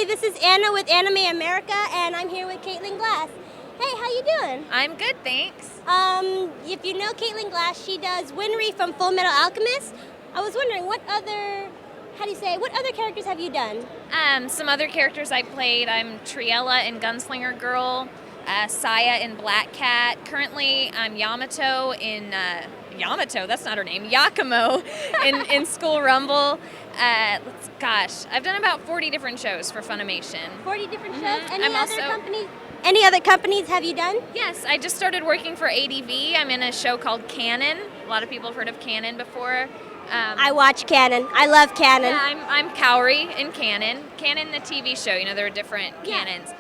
Hi, this is Anna with Anime America, and I'm here with Caitlin Glass. Hey, how you doing? I'm good, thanks. If you know Caitlin Glass, she does Winry from Full Metal Alchemist. I was wondering, what other characters have you done? Some other characters I played, I'm Triella in Gunslinger Girl, Saya in Black Cat. Currently, I'm Yamato in, Yamato, that's not her name, Yakumo in School Rumble. I've done about 40 different shows for Funimation. 40 different shows? Mm-hmm. Any other companies have you done? Yes, I just started working for ADV. I'm in a show called Canon. A lot of people have heard of Canon before. I watch Canon. I love Canon. Yeah, I'm Kaori in Canon. Canon, the TV show. You know, there are different canons.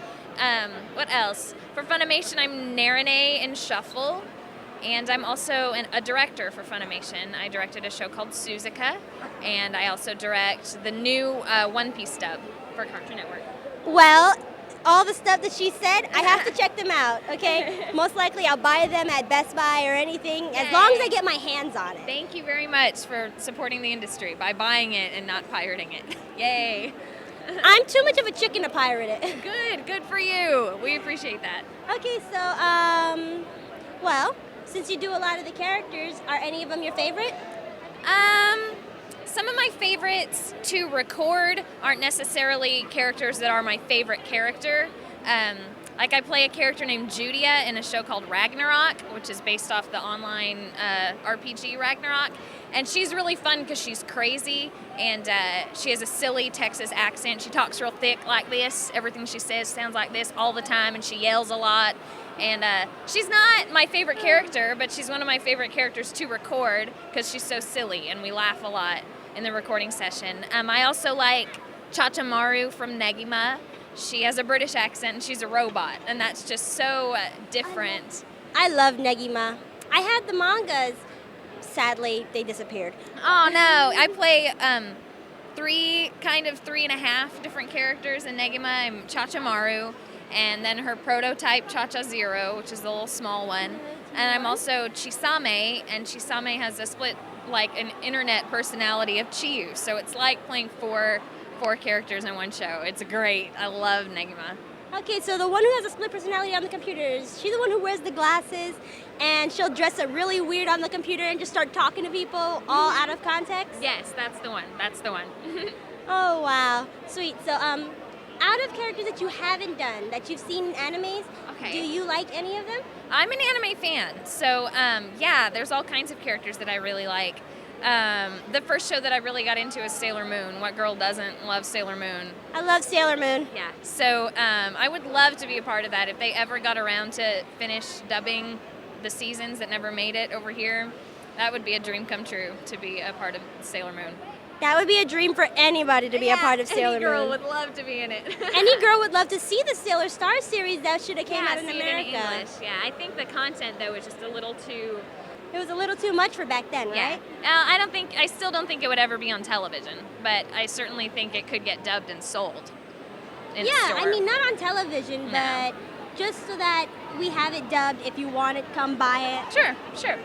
What else? For Funimation, I'm Narine in Shuffle. And I'm also a director for Funimation. I directed a show called Suzuka. And I also direct the new One Piece dub for Cartoon Network. Well, all the stuff that she said, I have to check them out, okay? Most likely I'll buy them at Best Buy or anything, as long as I get my hands on it. Thank you very much for supporting the industry by buying it and not pirating it. Yay. I'm too much of a chicken to pirate it. Good for you. We appreciate that. Okay, so, since you do a lot of the characters, are any of them your favorite? Some of my favorites to record aren't necessarily characters that are my favorite character. Like I play a character named Judia in a show called Ragnarok, which is based off the online RPG Ragnarok. And she's really fun because she's crazy and she has a silly Texas accent. She talks real thick like this. Everything she says sounds like this all the time, and she yells a lot. And she's not my favorite character, but she's one of my favorite characters to record because she's so silly and we laugh a lot in the recording session. I also like Chachamaru from Negima. She has a British accent and she's a robot, and that's just so different. I love Negima. I had the mangas. Sadly, they disappeared. Oh no, I play three and a half different characters in Negima. I'm Chachamaru, and then her prototype Chacha Zero, which is the little small one. And I'm also Chisame, and Chisame has a split, like an internet personality of Chiyu. So it's like playing four characters in one show. It's great. I love Negima. Okay, so the one who has a split personality on the computer, is she the one who wears the glasses and she'll dress up really weird on the computer and just start talking to people all out of context? Yes, that's the one. Oh, wow. Sweet. So, out of characters that you haven't done, that you've seen in animes, do you like any of them? I'm an anime fan, so there's all kinds of characters that I really like. The first show that I really got into is Sailor Moon. What girl doesn't love Sailor Moon? I love Sailor Moon. Yeah, so I would love to be a part of that. If they ever got around to finish dubbing the seasons that never made it over here, that would be a dream come true, to be a part of Sailor Moon. That would be a dream for anybody to be a part of Sailor Moon. Any girl would love to be in it. Any girl would love to see the Sailor Star series that should have came out in America. It in English. Yeah, I think the content though was just a little too. It was a little too much for back then, right? I still don't think it would ever be on television, but I certainly think it could get dubbed and sold. In a store. I mean, not on television, but just so that we have it dubbed. If you want it, come buy it. Sure.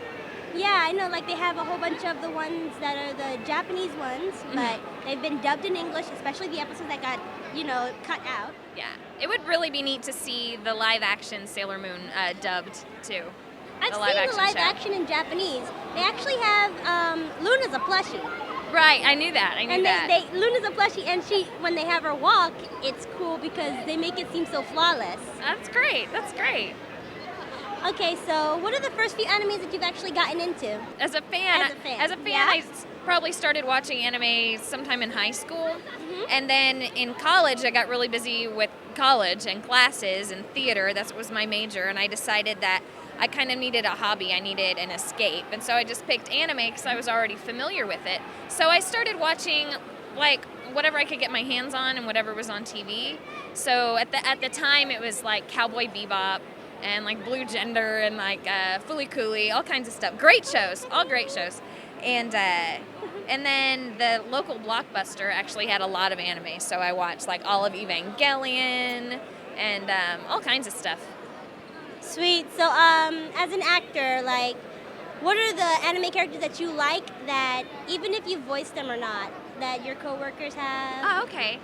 Yeah, I know, like they have a whole bunch of the ones that are the Japanese ones, but they've been dubbed in English, especially the episodes that got, cut out. Yeah, it would really be neat to see the live action Sailor Moon dubbed too. I've seen the live action in Japanese. They actually have Luna's a plushie. Right, I knew that. Luna's a plushie, and when they have her walk, it's cool because they make it seem so flawless. That's great. Okay, so what are the first few animes that you've actually gotten into? As a fan, I probably started watching anime sometime in high school. And then in college, I got really busy with college and classes and theater. That was my major, and I decided that I kind of needed a hobby. I needed an escape. And so I just picked anime because I was already familiar with it. So I started watching like whatever I could get my hands on and whatever was on TV. So at the time, it was like Cowboy Bebop and like Blue Gender and like Fooly Cooly, all kinds of stuff. Great shows, all great shows. And then the local Blockbuster actually had a lot of anime. So I watched like all of Evangelion and all kinds of stuff. Sweet. So, as an actor, like, what are the anime characters that you like that, even if you voice them or not, that your coworkers have? Oh, okay.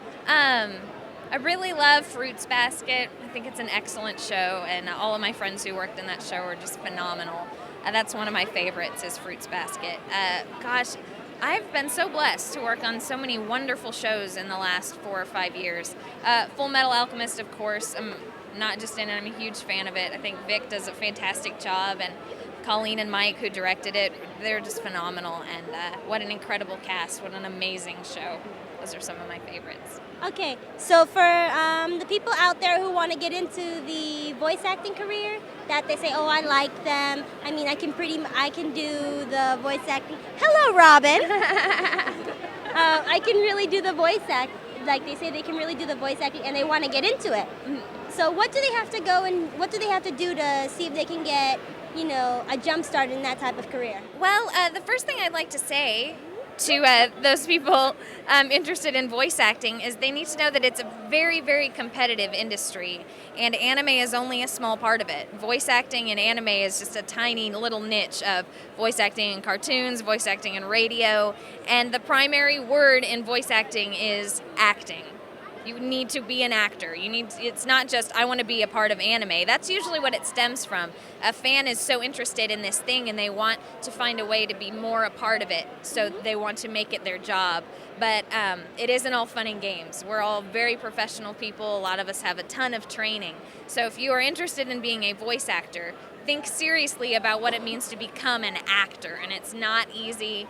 I really love Fruits Basket. I think it's an excellent show, and all of my friends who worked in that show are just phenomenal. That's one of my favorites is Fruits Basket. Gosh, I've been so blessed to work on so many wonderful shows in the last 4 or 5 years. Full Metal Alchemist, of course. I'm not just in it, I'm a huge fan of it. I think Vic does a fantastic job, and Colleen and Mike, who directed it, they're just phenomenal. And what an incredible cast, what an amazing show. Those are some of my favorites. Okay, so for the people out there who want to get into the voice acting career, that they say, oh, I like them. I mean, I can do the voice acting. Hello, Robin. I can really do the voice act. Like they say, they can really do the voice acting, and they want to get into it. So what do they have to go and what do they have to do to see if they can get, a jump start in that type of career? Well, the first thing I'd like to say to those people interested in voice acting is they need to know that it's a very, very competitive industry, and anime is only a small part of it. Voice acting in anime is just a tiny little niche of voice acting in cartoons, voice acting in radio, and the primary word in voice acting is acting. You need to be an actor. It's not just, I want to be a part of anime. That's usually what it stems from. A fan is so interested in this thing and they want to find a way to be more a part of it. So they want to make it their job. But it isn't all fun and games. We're all very professional people. A lot of us have a ton of training. So if you are interested in being a voice actor, think seriously about what it means to become an actor, and it's not easy.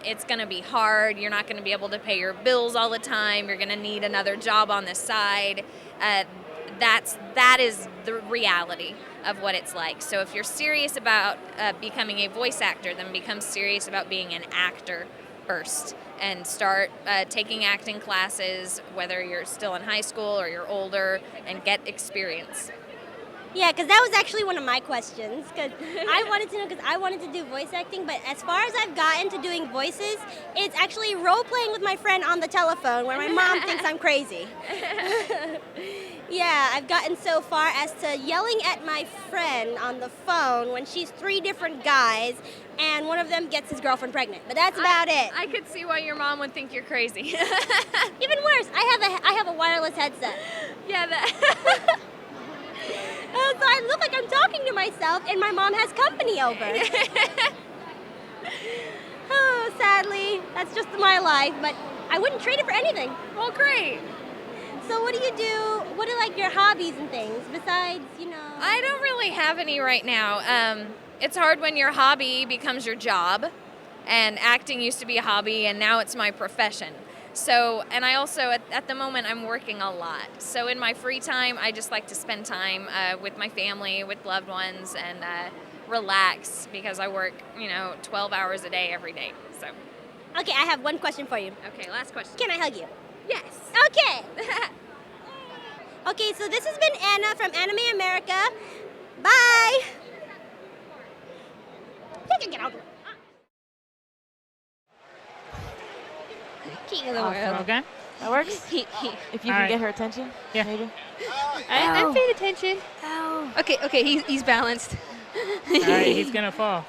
It's going to be hard. You're not going to be able to pay your bills all the time. You're going to need another job on the side. That is the reality of what it's like. So if you're serious about becoming a voice actor, then become serious about being an actor first, and start taking acting classes, whether you're still in high school or you're older, and get experience. Yeah, because that was actually one of my questions. Because I wanted to know, because I wanted to do voice acting, but as far as I've gotten to doing voices, it's actually role playing with my friend on the telephone, where my mom thinks I'm crazy. Yeah, I've gotten so far as to yelling at my friend on the phone when she's 3 different guys, and one of them gets his girlfriend pregnant. But that's about it. I could see why your mom would think you're crazy. Even worse, I have a wireless headset. Yeah, So I look like I'm talking to myself, and my mom has company over. Oh, sadly, that's just my life, but I wouldn't trade it for anything. Well, great. So what do you do? What are like your hobbies and things besides, I don't really have any right now. It's hard when your hobby becomes your job, and acting used to be a hobby, and now it's my profession. So, and I also, at the moment, I'm working a lot. So in my free time, I just like to spend time with my family, with loved ones, and relax, because I work, 12 hours a day every day. So. Okay, I have one question for you. Okay, last question. Can I hug you? Yes. Okay. Okay, so this has been Anna from Anime America. Bye. You can get out. King of the world. Okay. That works? If you can get her attention? Yeah. Maybe? I'm paying attention. Ow. Okay, he's balanced. All right, he's going to fall.